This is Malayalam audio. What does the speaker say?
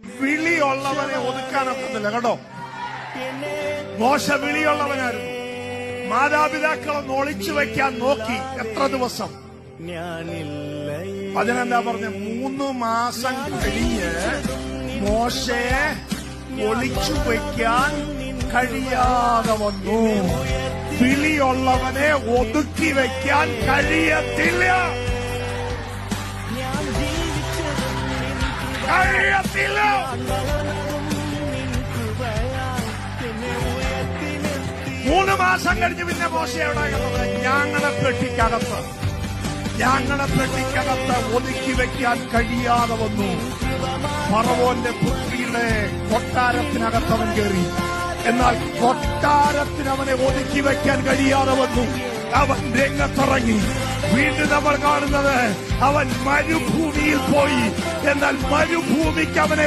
വിളിയുള്ളവനെ ഒതുക്കാനൊക്കുന്നില്ല കേട്ടോ. മോശ വിളിയുള്ളവനായിരുന്നു. മാതാപിതാക്കളൊന്ന് ഒളിച്ചു വയ്ക്കാൻ നോക്കി. എത്ര ദിവസം? 15 പറഞ്ഞ 3 മാസം കഴിഞ്ഞ് മോശയെ ഒളിച്ചു വയ്ക്കാൻ കഴിയാതെ വന്നു. വിളിയുള്ളവനെ ഒതുക്കി വയ്ക്കാൻ കഴിയത്തില്ല. കഴിയത്തില്ല. 3 മാസം കഴിഞ്ഞ് പിന്നെ മോശ എവിടെ കിടന്നത്? ഞങ്ങളുടെ പെട്ടിക്കകത്ത് ഒതുക്കി വെക്കാൻ കഴിയാതെ വന്നു. ഫറവോന്റെ പുത്രിയുടെ കൊട്ടാരത്തിനകത്ത് അവൻ കയറി. എന്നാൽ കൊട്ടാരത്തിന് അവനെ ഒതുക്കി വെക്കാൻ കഴിയാതെ വന്നു. അവൻ രംഗത്തിറങ്ങി. വീണ്ടും നമ്മൾ കാണുന്നത് അവൻ മരുഭൂമിയിൽ പോയി. എന്നാൽ മരുഭൂമിക്ക് അവനെ